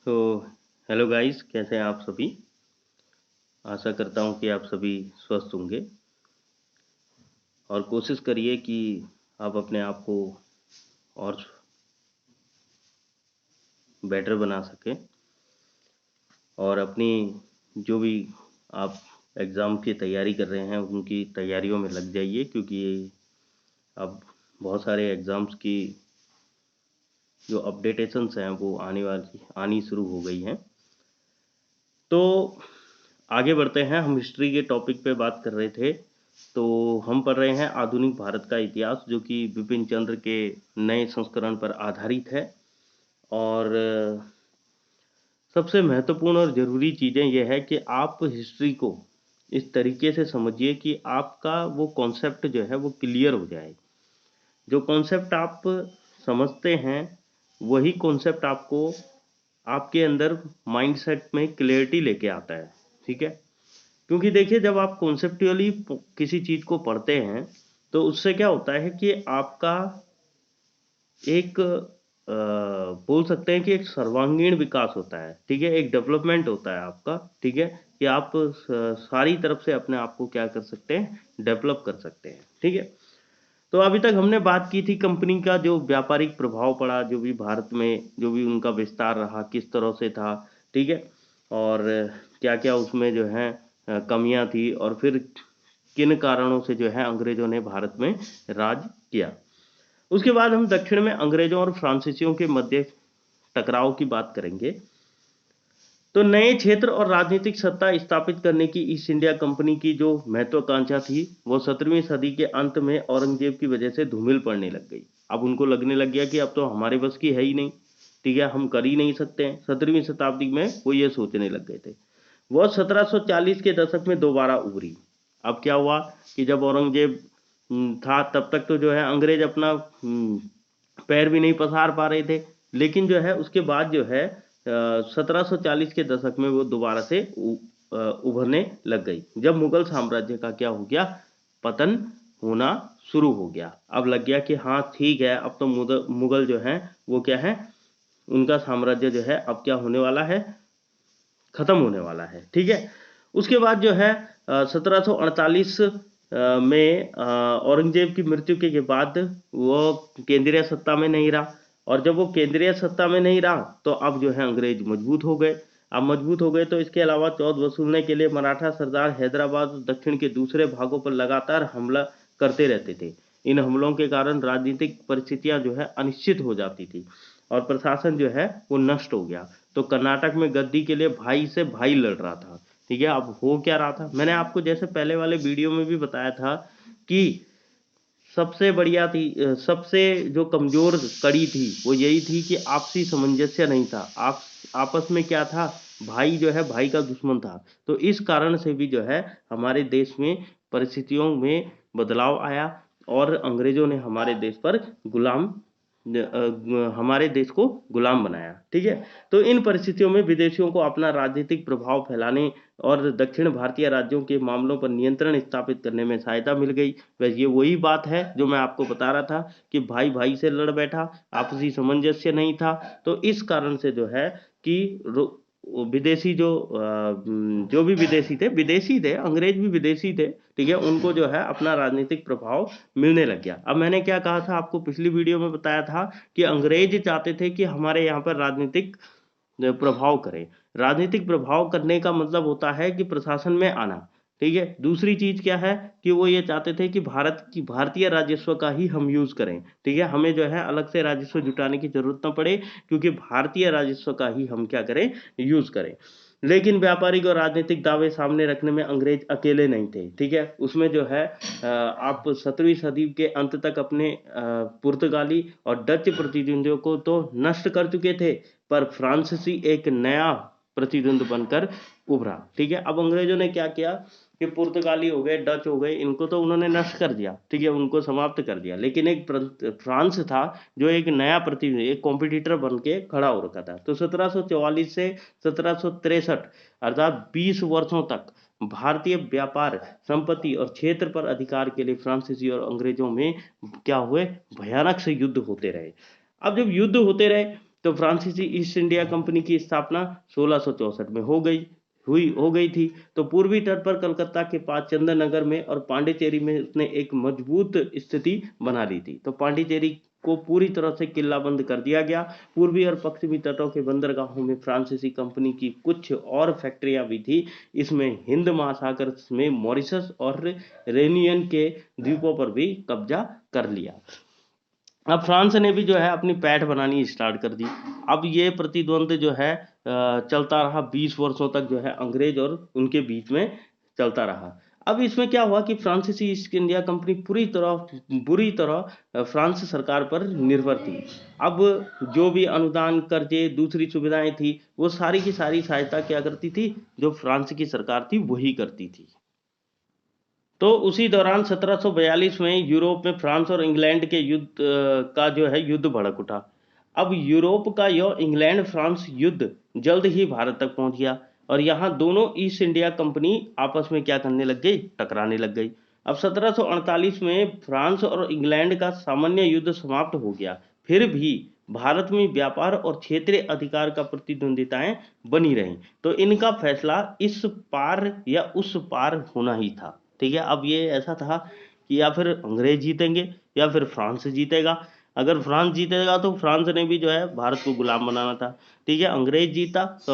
तो hello guys, कैसे हैं आप सभी। आशा करता हूं कि आप सभी स्वस्थ होंगे और कोशिश करिए कि आप अपने आप को और बेटर बना सकें और अपनी जो भी आप एग्ज़ाम की तैयारी कर रहे हैं उनकी तैयारियों में लग जाइए, क्योंकि अब बहुत सारे एग्ज़ाम्स की जो अपडेटेशंस हैं वो आनी शुरू हो गई हैं। तो आगे बढ़ते हैं। हम हिस्ट्री के टॉपिक पे बात कर रहे थे। तो हम पढ़ रहे हैं आधुनिक भारत का इतिहास, जो कि बिपिन चंद्र के नए संस्करण पर आधारित है। और सबसे महत्वपूर्ण और ज़रूरी चीज़ें यह है कि आप हिस्ट्री को इस तरीके से समझिए कि आपका वो कॉन्सेप्ट जो है वो क्लियर हो जाए। जो कॉन्सेप्ट आप समझते हैं वही कॉन्सेप्ट आपको आपके अंदर माइंडसेट में क्लियरिटी लेके आता है। ठीक है, क्योंकि देखिए, जब आप कॉन्सेप्चुअली किसी चीज़ को पढ़ते हैं तो उससे क्या होता है कि आपका एक बोल सकते हैं कि एक सर्वांगीण विकास होता है। ठीक है, एक डेवलपमेंट होता है आपका। ठीक है, कि आप सारी तरफ से अपने आप को क्या कर सकते हैं, डेवलप कर सकते हैं। ठीक है, तो अभी तक हमने बात की थी कंपनी का जो व्यापारिक प्रभाव पड़ा, जो भी भारत में जो भी उनका विस्तार रहा किस तरह से था। ठीक है, और क्या क्या उसमें जो है कमियां थी, और फिर किन कारणों से जो है अंग्रेजों ने भारत में राज किया। उसके बाद हम दक्षिण में अंग्रेजों और फ्रांसीसियों के मध्य टकराव की बात करेंगे। तो नए क्षेत्र और राजनीतिक सत्ता स्थापित करने की ईस्ट इंडिया कंपनी की जो महत्वाकांक्षा थी वो 17वीं सदी के अंत में औरंगजेब की वजह से धूमिल पड़ने लग गई। अब उनको लगने लग गया कि अब तो हमारे बस की है ही नहीं। ठीक है, हम कर ही नहीं सकते हैं। 17वीं शताब्दी में वो ये सोचने लग गए थे। वो 1740 के दशक में दोबारा उभरी। अब क्या हुआ कि जब औरंगजेब था तब तक तो जो है अंग्रेज अपना पैर भी नहीं पसार पा रहे थे। लेकिन जो है उसके बाद जो है 1740 के दशक में वो दोबारा से उभरने लग गई, जब मुगल साम्राज्य का क्या हो गया, पतन होना शुरू हो गया। अब लग गया कि हाँ ठीक है, अब तो मुगल जो है वो क्या है, उनका साम्राज्य जो है अब क्या होने वाला है, खत्म होने वाला है। ठीक है, उसके बाद जो है 1748 में औरंगजेब की मृत्यु के बाद वो केंद्रीय सत्ता में नहीं रहा। और जब वो केंद्रीय सत्ता में नहीं रहा तो अब जो है अंग्रेज मजबूत हो गए। अब मजबूत हो गए तो इसके अलावा चौथ वसूलने के लिए मराठा सरदार हैदराबाद और दक्षिण के दूसरे भागों पर लगातार हमला करते रहते थे। इन हमलों के कारण राजनीतिक परिस्थितियां जो है अनिश्चित हो जाती थी और प्रशासन जो है वो नष्ट हो गया। तो कर्नाटक में गद्दी के लिए भाई से भाई लड़ रहा था। ठीक है, अब हो क्या रहा था, मैंने आपको जैसे पहले वाले वीडियो में भी बताया था कि सबसे बढ़िया थी, सबसे जो कमजोर कड़ी थी वो यही थी कि आपसी सामंजस्य नहीं था। आप आपस में क्या था, भाई जो है भाई का दुश्मन था। तो इस कारण से भी जो है हमारे देश में परिस्थितियों में बदलाव आया और अंग्रेजों ने हमारे देश पर गुलाम हमारे देश को गुलाम बनाया। ठीक है, तो इन परिस्थितियों में विदेशियों को अपना राजनीतिक प्रभाव फैलाने और दक्षिण भारतीय राज्यों के मामलों पर नियंत्रण स्थापित करने में सहायता मिल गई। वैसे ये वही बात है जो मैं आपको बता रहा था कि भाई भाई से लड़ बैठा, आपसी सामंजस्य नहीं था। तो इस कारण से जो है कि विदेशी जो भी विदेशी थे, अंग्रेज भी विदेशी थे। ठीक है, उनको जो है अपना राजनीतिक प्रभाव मिलने लग गया। अब मैंने क्या कहा था आपको पिछली वीडियो में बताया था कि अंग्रेज चाहते थे कि हमारे यहाँ पर राजनीतिक प्रभाव करें। राजनीतिक प्रभाव करने का मतलब होता है कि प्रशासन में आना। ठीक है, दूसरी चीज क्या है कि वो ये चाहते थे कि भारत की भारतीय राजस्व का ही हम यूज करें। ठीक है, हमें जो है अलग से राजस्व जुटाने की जरूरत न पड़े, क्योंकि भारतीय राजस्व का ही हम क्या करें, यूज करें। लेकिन व्यापारिक और राजनीतिक दावे सामने रखने में अंग्रेज अकेले नहीं थे। ठीक है, उसमें जो है आप 17वीं सदी के अंत तक अपने पुर्तगाली और डच प्रतिद्वंदियों को तो नष्ट कर चुके थे, पर फ्रांसीसी एक नया प्रतिद्वंद बनकर उभरा। ठीक है, अब अंग्रेजों ने क्या किया कि पुर्तगाली हो गए, डच हो गए, इनको तो उन्होंने नष्ट कर दिया। ठीक है, उनको समाप्त कर दिया। लेकिन एक फ्रांस था जो एक नया प्रतिद्वंदी, एक कॉम्पिटिटर बन के खड़ा हो रखा था। तो 1744 से 1763 अर्थात 20 वर्षों तक भारतीय व्यापार, संपत्ति और क्षेत्र पर अधिकार के लिए फ्रांसीसी और अंग्रेजों में क्या हुए, भयानक से युद्ध होते रहे। अब जब युद्ध होते रहे तो फ्रांसीसी ईस्ट इंडिया कंपनी की स्थापना 1664 में हो गई थी। तो पूर्वी तट पर कलकत्ता के पास चंदन नगर में और पांडिचेरी में उसने एक मजबूत स्थिति बना ली थी। तो पांडिचेरी को पूरी तरह से किल्लाबंद कर दिया गया। पूर्वी और पश्चिमी तटों के बंदरगाहों में फ्रांसीसी कंपनी की कुछ और फैक्ट्रियां भी थी। इसमें हिंद महासागर में मॉरिशस और रेनियन के द्वीपों पर भी कब्जा कर लिया। अब फ्रांस ने भी जो है अपनी पैठ बनानी स्टार्ट कर दी। अब ये प्रतिद्वंद जो है चलता रहा 20 वर्षों तक, जो है अंग्रेज और उनके बीच में चलता रहा। अब इसमें क्या हुआ कि फ्रांसीसी ईस्ट इंडिया कंपनी बुरी तरह फ्रांस सरकार पर निर्भर थी। अब जो भी अनुदान, कर्जे, दूसरी सुविधाएं थी, वो सारी की सारी सहायता क्या करती थी, जो फ्रांस की सरकार थी वही करती थी। तो उसी दौरान 1742 में यूरोप में फ्रांस और इंग्लैंड के युद्ध का जो है युद्ध भड़क उठा। अब यूरोप का यह इंग्लैंड फ्रांस युद्ध जल्द ही भारत तक पहुंच गया और यहाँ दोनों ईस्ट इंडिया कंपनी आपस में क्या करने लग गई, टकराने लग गई। अब 1748 में फ्रांस और इंग्लैंड का सामान्य युद्ध समाप्त हो गया। फिर भी भारत में व्यापार और क्षेत्रीय अधिकार का प्रतिद्वंदिताएं बनी रहीं। तो इनका फैसला इस पार या उस पार होना ही था। ठीक है, अब ये ऐसा था कि या फिर अंग्रेज जीतेंगे या फिर फ्रांस जीतेगा। अगर फ्रांस जीतेगा तो फ्रांस ने भी जो है भारत को गुलाम बनाना था। ठीक है, अंग्रेज जीता तो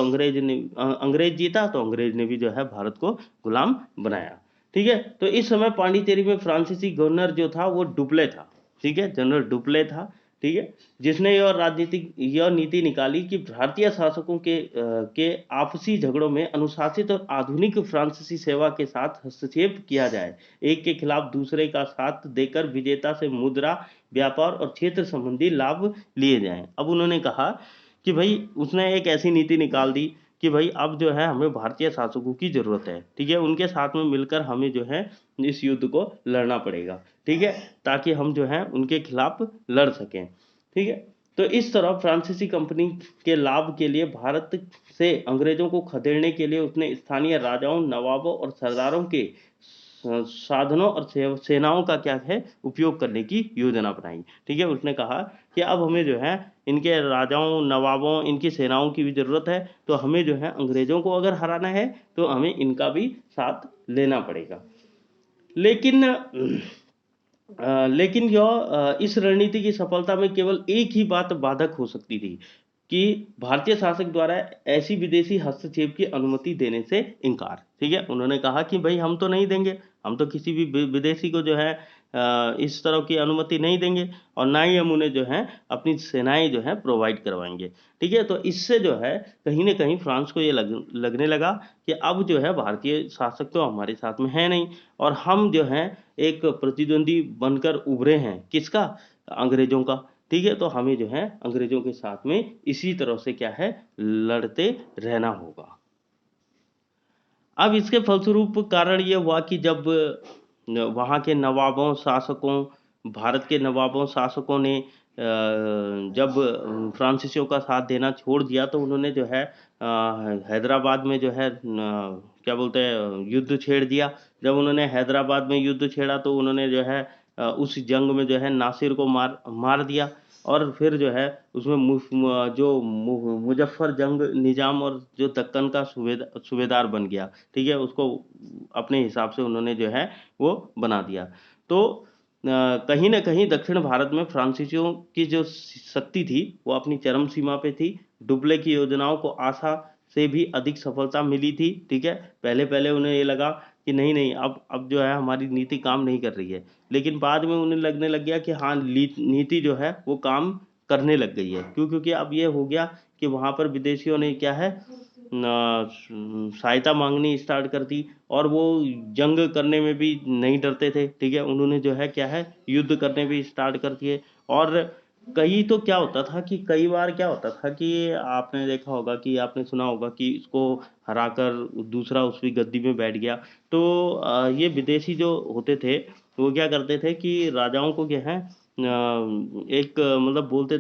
अंग्रेज ने भी जो है भारत को गुलाम बनाया। ठीक है, तो इस समय पांडिचेरी में फ्रांसीसी गवर्नर जो था वो डुप्ले था। ठीक है, जनरल डुप्ले था। ठीक है, जिसने यह नीति निकाली कि भारतीय शासकों के आपसी झगड़ों में अनुशासित और आधुनिक फ्रांसीसी सेवा के साथ हस्तक्षेप किया जाए। एक के खिलाफ दूसरे का साथ देकर विजेता से मुद्रा, व्यापार और क्षेत्र संबंधी लाभ लिए जाएं। अब उन्होंने कहा कि भाई, उसने एक ऐसी नीति निकाल दी कि भाई अब जो है हमें भारतीय शासकों की जरूरत है। ठीक है, उनके साथ में मिलकर हमें जो है इस युद्ध को लड़ना पड़ेगा। ठीक है, ताकि हम जो है उनके खिलाफ लड़ सकें। ठीक है, तो इस तरह फ्रांसीसी कंपनी के लाभ के लिए भारत से अंग्रेजों को खदेड़ने के लिए उसने स्थानीय राजाओं, नवाबों और सरदारों के साधनों और सेनाओं का क्या है, उपयोग करने की योजना बनाई। ठीक है, उसने कहा कि अब हमें जो है इनके राजाओं, नवाबों, इनकी सेनाओं की भी जरूरत है। तो हमें जो है अंग्रेजों को अगर हराना है तो हमें इनका भी साथ लेना पड़ेगा। लेकिन इस रणनीति की सफलता में केवल एक ही बात बाधक हो सकती थी कि भारतीय शासक द्वारा ऐसी विदेशी हस्तक्षेप की अनुमति देने से इनकार। ठीक है, उन्होंने कहा कि भाई हम तो नहीं देंगे, हम तो किसी भी विदेशी को जो है इस तरह की अनुमति नहीं देंगे और ना ही हम उन्हें जो है अपनी सेनाएं जो है प्रोवाइड करवाएंगे। ठीक है, तो इससे जो है कहीं ना कहीं फ्रांस को ये लगने लगा कि अब जो है भारतीय शासक तो हमारे साथ में है नहीं और हम जो है एक प्रतिद्वंदी बनकर उभरे हैं, किसका, अंग्रेजों का। ठीक है, तो हमें जो है अंग्रेजों के साथ में इसी तरह से क्या है, लड़ते रहना होगा। अब इसके फलस्वरूप कारण ये हुआ कि जब वहाँ के नवाबों, शासकों, भारत के नवाबों, शासकों ने जब फ्रांसीसियों का साथ देना छोड़ दिया तो उन्होंने जो है हैदराबाद में जो है क्या बोलते हैं, युद्ध छेड़ दिया। जब उन्होंने हैदराबाद में युद्ध छेड़ा तो उन्होंने जो है उस जंग में जो है नासिर को मार दिया और फिर जो है उसमें मुजफ्फर जंग निजाम और जो दक्कन का सूबेदार बन गया। ठीक है, उसको अपने हिसाब से उन्होंने जो है वो बना दिया। तो कहीं ना कहीं दक्षिण भारत में फ्रांसीसियों की जो शक्ति थी वो अपनी चरम सीमा पे थी। डुप्ले की योजनाओं को आशा से भी अधिक सफलता मिली थी। ठीक है, पहले पहले उन्हें ये लगा कि नहीं नहीं, अब जो है हमारी नीति काम नहीं कर रही है, लेकिन बाद में उन्हें लगने लग गया कि हाँ, नीति जो है वो काम करने लग गई है। क्यों? क्योंकि अब ये हो गया कि वहाँ पर विदेशियों ने क्या है सहायता मांगनी स्टार्ट कर दी और वो जंग करने में भी नहीं डरते थे। ठीक है, उन्होंने जो है क्या है युद्ध करने भी स्टार्ट कर दिए। और कई बार क्या होता था कि आपने देखा होगा कि आपने सुना होगा कि इसको हराकर दूसरा उस भी गद्दी में बैठ गया। तो ये विदेशी जो होते थे वो क्या करते थे कि राजाओं को क्या है एक मतलब बोलते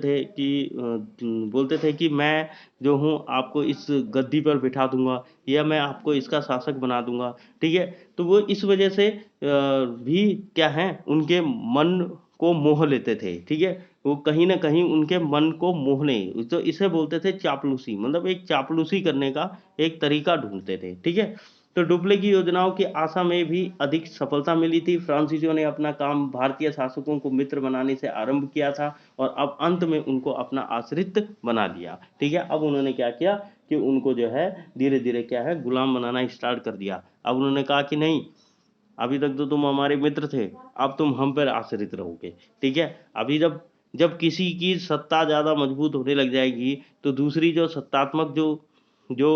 थे कि मैं जो हूँ आपको इस गद्दी पर बिठा दूंगा या मैं आपको इसका शासक बना दूंगा। ठीक है, तो वो इस वजह से भी क्या है उनके मन को मोह लेते थे। ठीक है, वो कहीं ना कहीं उनके मन को मोहने, तो इसे बोलते थे चापलूसी, मतलब एक चापलूसी करने का एक तरीका ढूंढते थे। ठीक है, तो डुप्ले की योजनाओं की आशा में भी अधिक सफलता मिली थी। फ्रांसीसियों ने अपना काम भारतीय शासकों को मित्र बनाने से आरंभ किया था और अब अंत में उनको अपना आश्रित बना लिया। ठीक है, अब उन्होंने क्या किया कि उनको जो है धीरे धीरे क्या है गुलाम बनाना स्टार्ट कर दिया। अब उन्होंने कहा कि नहीं, अभी तक तो तुम हमारे मित्र थे, अब तुम हम पर आश्रित रहोगे। ठीक है, अभी जब जब किसी की सत्ता ज़्यादा मजबूत होने लग जाएगी तो दूसरी जो सत्तात्मक जो जो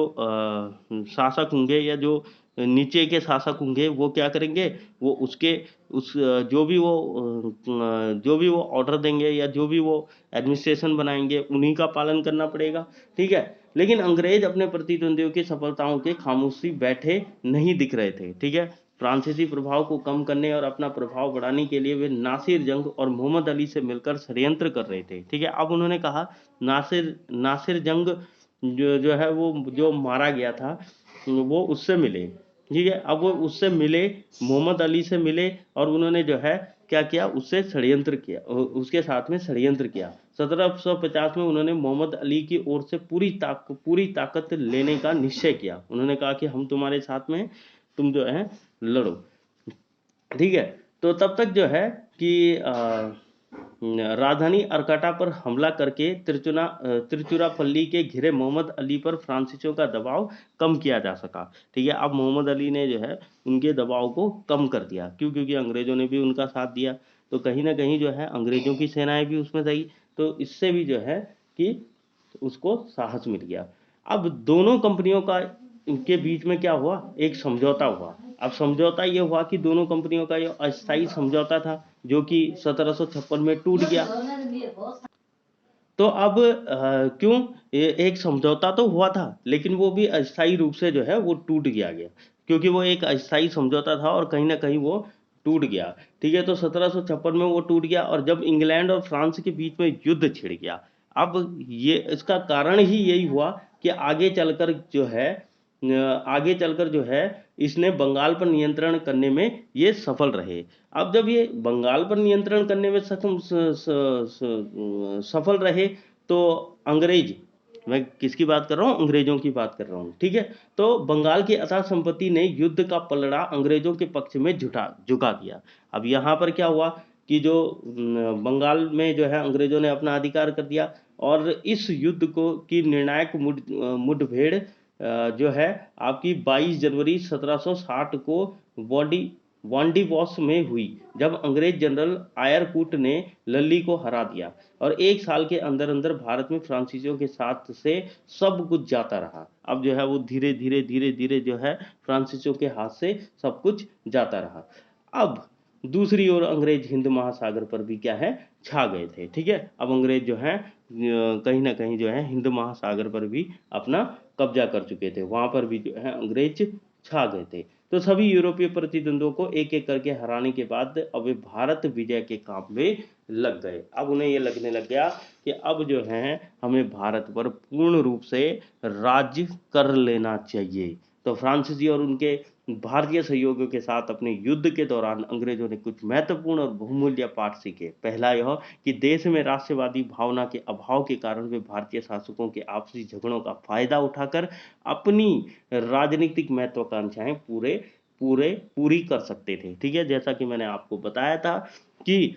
शासक होंगे या जो नीचे के शासक होंगे वो क्या करेंगे, वो उसके उस जो भी वो ऑर्डर देंगे या जो भी वो एडमिनिस्ट्रेशन बनाएंगे उन्हीं का पालन करना पड़ेगा। ठीक है, लेकिन अंग्रेज अपने प्रतिद्वंदियों की सफलताओं के खामोशी बैठे नहीं दिख रहे थे। ठीक है, फ्रांसीसी प्रभाव को कम करने और अपना प्रभाव बढ़ाने के लिए वे नासिर जंग और मोहम्मद अली से मिलकर षड्यंत्र कर रहे थे। ठीक है, अब उन्होंने कहा नासिर नासिर जंग जो है वो जो मारा गया था वो उससे मिले। ठीक है, अब वो उससे मिले, मोहम्मद अली से मिले और उन्होंने जो है क्या किया, उससे षड्यंत्र किया, उसके साथ में षड्यंत्र किया। 1750 में उन्होंने मोहम्मद अली की ओर से पूरी ताकत लेने का निश्चय किया। उन्होंने कहा कि हम तुम्हारे साथ में, तुम जो है लड़ो। ठीक है, तो तब तक जो है कि राजधानी अरकाटा पर हमला करके तिरुचिरापल्ली के घिरे मोहम्मद अली पर फ्रांसीसियों का दबाव कम किया जा सका। ठीक है, अब मोहम्मद अली ने जो है उनके दबाव को कम कर दिया। क्यों? क्योंकि अंग्रेजों ने भी उनका साथ दिया, तो कहीं ना कहीं जो है अंग्रेजों की सेनाएं भी उसमें गई, तो इससे भी जो है कि उसको साहस मिल गया। अब दोनों कंपनियों का के बीच में क्या हुआ, एक समझौता हुआ। अब समझौता ये हुआ कि दोनों कंपनियों का ये अस्थायी समझौता था जो कि 1756 में टूट गया। तो अब क्यों, एक समझौता तो हुआ था लेकिन वो भी अस्थायी रूप से जो है वो टूट गया क्योंकि वो एक अस्थायी समझौता था और कहीं ना कहीं वो टूट गया। ठीक है, तो 1756 में वो टूट गया और जब इंग्लैंड और फ्रांस के बीच में युद्ध छिड़ गया। अब ये इसका कारण ही यही हुआ कि आगे चलकर जो है इसने बंगाल पर नियंत्रण करने में ये सफल रहे। अब जब ये बंगाल पर नियंत्रण करने में सफल रहे तो अंग्रेज, मैं किसकी बात कर रहा हूँ, अंग्रेजों की बात कर रहा हूँ। ठीक है, तो बंगाल की अथाह संपत्ति ने युद्ध का पलड़ा अंग्रेजों के पक्ष में झुका दिया। अब यहाँ पर क्या हुआ कि जो बंगाल में जो है अंग्रेजों ने अपना अधिकार कर दिया और इस युद्ध को की निर्णायक मुठभेड़ जो है आपकी 22 जनवरी 1760 को बॉडी वांडीवॉस में हुई, जब अंग्रेज जनरल आयरकूट ने लल्ली को हरा दिया और एक साल के अंदर अंदर भारत में फ्रांसीसियों के साथ से सब कुछ जाता रहा। अब जो है वो धीरे धीरे धीरे धीरे जो है फ्रांसीसियों के हाथ से सब कुछ जाता रहा। अब दूसरी ओर अंग्रेज हिंद महासागर पर भी क्या है छा गए थे। ठीक है, अब अंग्रेज जो है कहीं ना कहीं जो है हिंद महासागर पर भी अपना कब्जा कर चुके थे, वहां पर भी जो है अंग्रेज छा गए थे। तो सभी यूरोपीय प्रतिद्वंद्वियों को एक एक करके हराने के बाद अब वे भारत विजय के काम में लग गए। अब उन्हें ये लगने लग गया कि अब जो है हमें भारत पर पूर्ण रूप से राज्य कर लेना चाहिए। तो फ्रांसीसी और उनके भारतीय सहयोगियों के साथ अपने युद्ध के दौरान अंग्रेजों ने कुछ महत्वपूर्ण और बहुमूल्य पाठ सीखे। पहला यह कि देश में राष्ट्रवादी भावना के अभाव के कारण वे भारतीय शासकों के आपसी झगड़ों का फायदा उठाकर अपनी राजनीतिक महत्वाकांक्षाएं पूरी कर सकते थे। ठीक है, जैसा कि मैंने आपको बताया था कि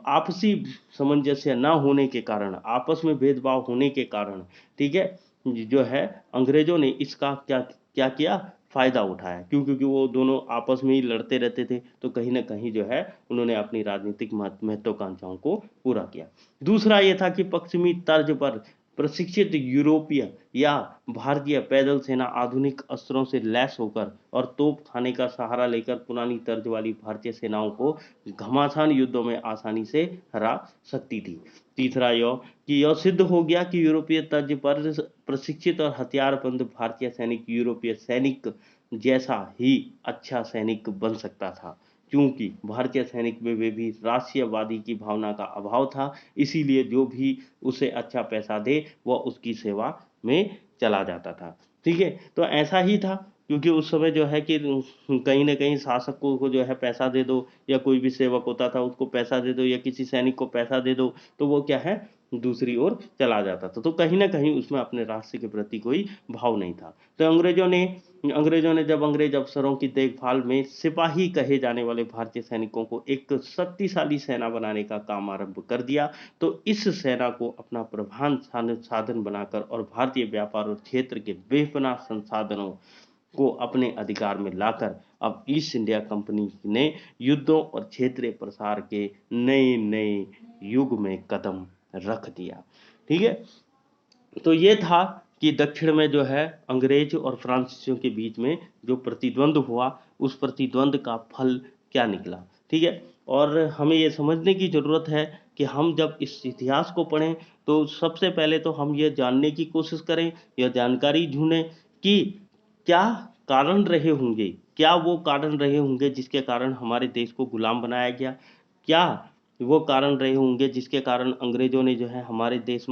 आपसी सामंजस्य न होने के कारण, आपस में भेदभाव होने के कारण, ठीक है, जो है अंग्रेजों ने इसका क्या क्या किया, फायदा उठाया। क्यों? क्योंकि वो दोनों आपस में ही लड़ते रहते थे, तो कहीं ना कहीं जो है उन्होंने अपनी राजनीतिक महत्वाकांक्षाओं को पूरा किया। दूसरा ये था कि पश्चिमी तर्ज पर प्रशिक्षित यूरोपीय या भारतीय पैदल सेना आधुनिक अस्त्रों से लैस होकर और तोप खाने का सहारा लेकर पुरानी तर्ज वाली भारतीय सेनाओं को घमासान युद्धों में आसानी से हरा सकती थी। तीसरा यह कि यह सिद्ध हो गया कि यूरोपीय तर्ज पर प्रशिक्षित और हथियारबंद भारतीय सैनिक यूरोपीय सैनिक जैसा ही अच्छा सैनिक बन सकता था, क्योंकि भारतीय सैनिक में वे भी राष्ट्रीयवादी की भावना का अभाव था। इसीलिए जो भी उसे अच्छा पैसा दे वह उसकी सेवा में चला जाता था। ठीक है, तो ऐसा ही था क्योंकि उस समय जो है कि कहीं न कहीं शासक को जो है पैसा दे दो, या कोई भी सेवक होता था उसको पैसा दे दो, या किसी सैनिक को पैसा दे दो, तो वो क्या है दूसरी ओर चला जाता था। तो कहीं न कहीं उसमें अपने राष्ट्र के प्रति कोई भाव नहीं था। तो अंग्रेज़ों ने जब अंग्रेज़ अफ़सरों की देखभाल में सिपाही कहे जाने वाले भारतीय सैनिकों को एक शक्तिशाली सेना बनाने का काम आरंभ कर दिया, तो इस सेना को अपना प्रधान साधन बनाकर और भारतीय व्यापार और क्षेत्र के बेपनाह संसाधनों को अपने अधिकार में लाकर अब ईस्ट इंडिया कंपनी ने युद्धों और क्षेत्रीय प्रसार के नए-नए युग में कदम रख दिया। ठीक है? तो ये था कि दक्षिण में जो है अंग्रेज और फ्रांसीसियों के बीच में जो प्रतिद्वंद हुआ, उस प्रतिद्वंद का फल क्या निकला। ठीक है? और हमें ये समझने की ज़रूरत है कि हम जब इस इतिहास को पढ़ें, तो सबसे पहले तो हम ये जानने की कोशिश करें, यह जानकारी ढूँढें कि क्या कारण रहे होंगे? क्या वो कारण रहे होंगे जिसके कारण हमारे देश को गुलाम बनाया गया? क्या वो कारण रहे होंगे जिसके कारण अंग्रेज़ों ने जो है हमारे देश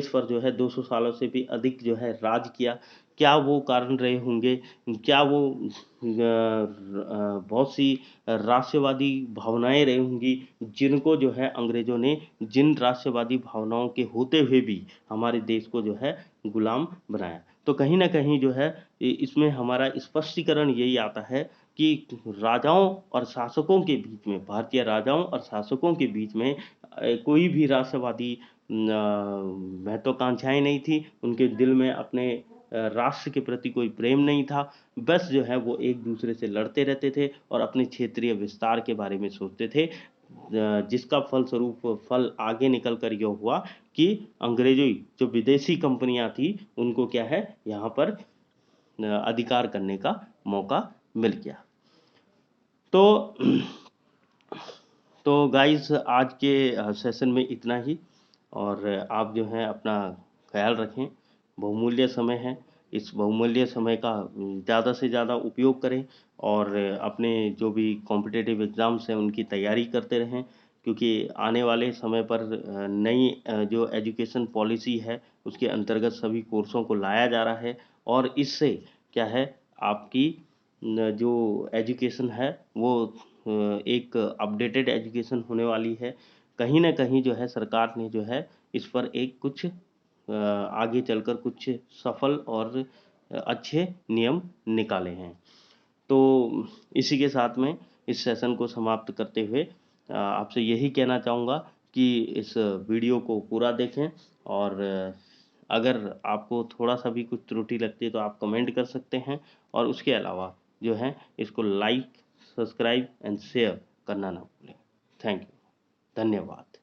पर जो है 200 सालों से भी अधिक जो है राज किया? क्या वो कारण रहे होंगे? क्या वो बहुत सी राष्ट्रवादी भावनाएँ रही होंगी, जिनको जो है अंग्रेज़ों ने जिन राष्ट्रवादी भावनाओं के होते हुए भी हमारे देश को जो है गुलाम बनाया। तो कहीं न कहीं जो है इसमें हमारा स्पष्टीकरण यही आता है कि राजाओं और शासकों के बीच में, भारतीय राजाओं और शासकों के बीच में कोई भी राष्ट्रवादी महत्वाकांक्षाएँ नहीं थी, उनके दिल में अपने राष्ट्र के प्रति कोई प्रेम नहीं था, बस जो है वो एक-दूसरे से लड़ते रहते थे और अपने क्षेत्रीय विस्तार के बारे में सोचते थे। जिसका फलस्वरूप फल आगे निकल कर ये हुआ कि अंग्रेज़ी जो विदेशी कंपनियाँ थी, उनको क्या है यहाँ पर अधिकार करने का मौका मिल गया। तो तो गाइस आज के सेशन में इतना ही, और आप जो है अपना ख़्याल रखें। बहुमूल्य समय है, इस बहुमूल्य समय का ज़्यादा से ज़्यादा उपयोग करें और अपने जो भी कॉम्पिटिटिव एग्ज़ाम्स हैं उनकी तैयारी करते रहें, क्योंकि आने वाले समय पर नई जो एजुकेशन पॉलिसी है उसके अंतर्गत सभी कोर्सों को लाया जा रहा है, और इससे क्या है आपकी जो एजुकेशन है वो एक अपडेटेड एजुकेशन होने वाली है। कहीं न कहीं जो है सरकार ने जो है इस पर एक कुछ आगे चलकर कुछ सफल और अच्छे नियम निकाले हैं। तो इसी के साथ में इस सेशन को समाप्त करते हुए आपसे यही कहना चाहूँगा कि इस वीडियो को पूरा देखें, और अगर आपको थोड़ा-सा भी कुछ त्रुटि लगती है तो आप कमेंट कर सकते हैं, और उसके अलावा जो है इसको लाइक, सब्सक्राइब एंड शेयर करना ना भूलें। Thank you. धन्यवाद।